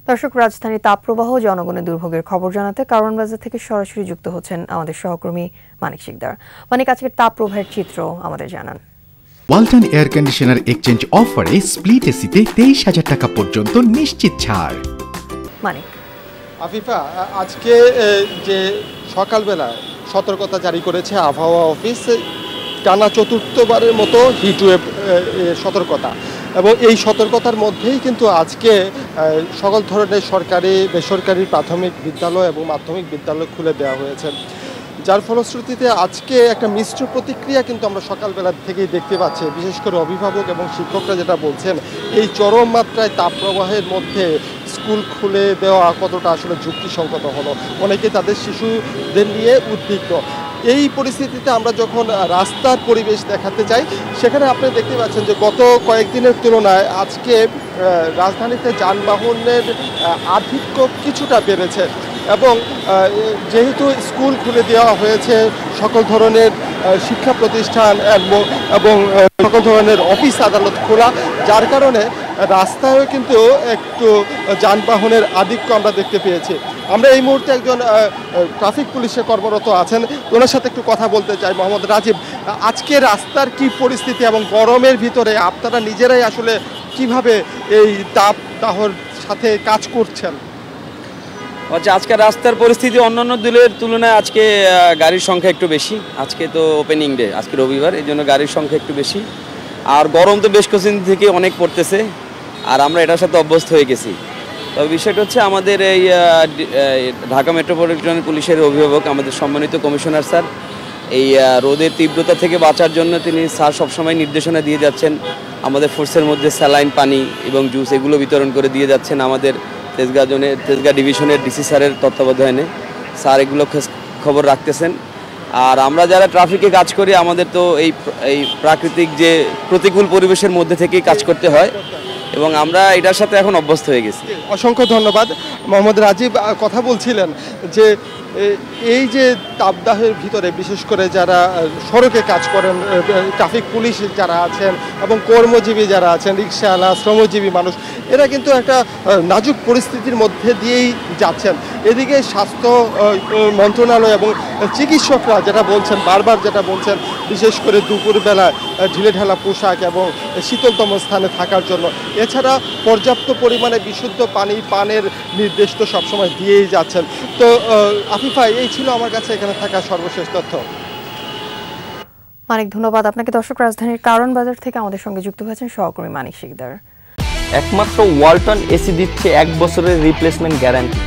দর্শক, রাজধানীর তাপপ্রবাহ জনগণের দুর্ভোগের খবর জানাতে কারওয়ান বাজার থেকে সরাসরি যুক্ত হচ্ছেন আমাদের সহকর্মী মানিক শিকদার। মানিক, আজকের তাপপ্রবাহের চিত্র আমাদের জানান। ওয়ালটন এয়ার কন্ডিশনার এক্সচেঞ্জ অফারে স্প্লিট এসিতে 23,000 টাকা পর্যন্ত নিশ্চিত ছাড়। মানিক। আফিফা, আজকে যে সকালবেলা সতর্কতা জারি করেছে আবহাওয়া অফিস, টানা চতুর্থবারের মতো হিটওয়েভ সতর্কতা, এবং এই সতর্কতার মধ্যেই কিন্তু আজকে সকল ধরনের সরকারি বেসরকারি প্রাথমিক বিদ্যালয় এবং মাধ্যমিক বিদ্যালয় খুলে দেওয়া হয়েছে, যার ফলশ্রুতিতে আজকে একটা মিশ্র প্রতিক্রিয়া কিন্তু আমরা সকালবেলা থেকেই দেখতে পাচ্ছি। বিশেষ করে অভিভাবক এবং শিক্ষকরা যেটা বলছেন, এই চরম মাত্রায় তাপপ্রবাহের মধ্যে স্কুল খুলে দেওয়া কতটা আসলে যুক্তিসঙ্গত হলো। অনেকে তাদের শিশুদের নিয়ে উদ্বিগ্ন। এই পরিস্থিতিতে আমরা যখন রাস্তার পরিবেশ দেখাতে চাই, সেখানে আপনি দেখতে পাচ্ছেন যে গত কয়েকদিনের তুলনায় আজকে রাজধানীতে যানবাহনের আধিক্য কিছুটা বেড়েছে, এবং যেহেতু স্কুল খুলে দেওয়া হয়েছে, সকল ধরনের শিক্ষা প্রতিষ্ঠান এবং সকল ধরনের অফিস আদালত খোলা, যার কারণে রাস্তায়ও কিন্তু একটু যানবাহনের আধিক্য আমরা দেখতে পেয়েছি। আমরা এই মুহূর্তে একজন ট্রাফিক পুলিশে কর্মরত আছেন, ওনার সাথে একটু কথা বলতে চাই। মোহাম্মদ রাজীব, আজকে রাস্তার কি পরিস্থিতি এবং গরমের ভিতরে আপনারা নিজেরাই আসলে কিভাবে এই তাপদাহর সাথে কাজ করছেন? আজকে রাস্তার পরিস্থিতি অন্যান্য দিনের তুলনায় আজকে গাড়ির সংখ্যা একটু বেশি। আজকে তো ওপেনিং ডে, আজকে রবিবার, এই জন্য গাড়ির সংখ্যা একটু বেশি। আর গরম তো বেশ কিছুদিন থেকে অনেক পড়তেছে, আর আমরা এটার সাথে অভ্যস্ত হয়ে গেছি। তবে বিষয়টা হচ্ছে, আমাদের এই ঢাকা মেট্রোপলিটন পুলিশের অভিভাবক, আমাদের সম্মানিত কমিশনার স্যার, এই রোদের তীব্রতা থেকে বাঁচার জন্য তিনি স্যার সবসময় নির্দেশনা দিয়ে যাচ্ছেন। আমাদের ফোর্সের মধ্যে স্যালাইন, পানি এবং জুস এগুলো বিতরণ করে দিয়ে যাচ্ছেন। আমাদের তেজগাঁ ডিভিশনের ডিসি স্যারের তত্ত্বাবধানে স্যার এগুলো খবর রাখতেছেন। আর আমরা যারা ট্রাফিকে কাজ করি, আমাদের তো এই প্রাকৃতিক যে প্রতিকূল পরিবেশের মধ্যে থেকেই কাজ করতে হয়, এবং আমরা এটার সাথে এখন অভ্যস্ত হয়ে গেছি। অসংখ্য ধন্যবাদ। মোহাম্মদ রাজীব কথা বলছিলেন যে এই যে তাপদাহের ভিতরে বিশেষ করে যারা সড়কে কাজ করেন, ট্রাফিক পুলিশ যারা আছেন এবং কর্মজীবী যারা আছেন, রিক্সাওয়ালা, শ্রমজীবী মানুষ, এরা কিন্তু একটা নাজুক পরিস্থিতির মধ্যে দিয়েই যাচ্ছেন। এদিকে স্বাস্থ্য মন্ত্রণালয় এবং চিকিৎসকরা যেটা বলছেন, বারবার যেটা বলছেন, বিশেষ করে দুপুরবেলায় ঢিলেঢালা পোশাক এবং শীতলতম স্থানে থাকার জন্য। এছাড়া পর্যাপ্ত পরিমাণে বিশুদ্ধ পানি পানের নির্দেশ তো সবসময় দিয়েই যাচ্ছেন। তো আফিফা, এই ছিল আমার কাছে এখানে থাকা সর্বশেষ তথ্য। অনেক ধন্যবাদ আপনাকে। দর্শক, রাজধানীর কারওয়ান বাজার থেকে আমাদের সঙ্গে যুক্ত হয়েছেন সহকর্মী মানিক শিকদার। একমাত্র ওয়ালটন এসি দিচ্ছে 1 বছরের রিপ্লেসমেন্ট গ্যারান্টি।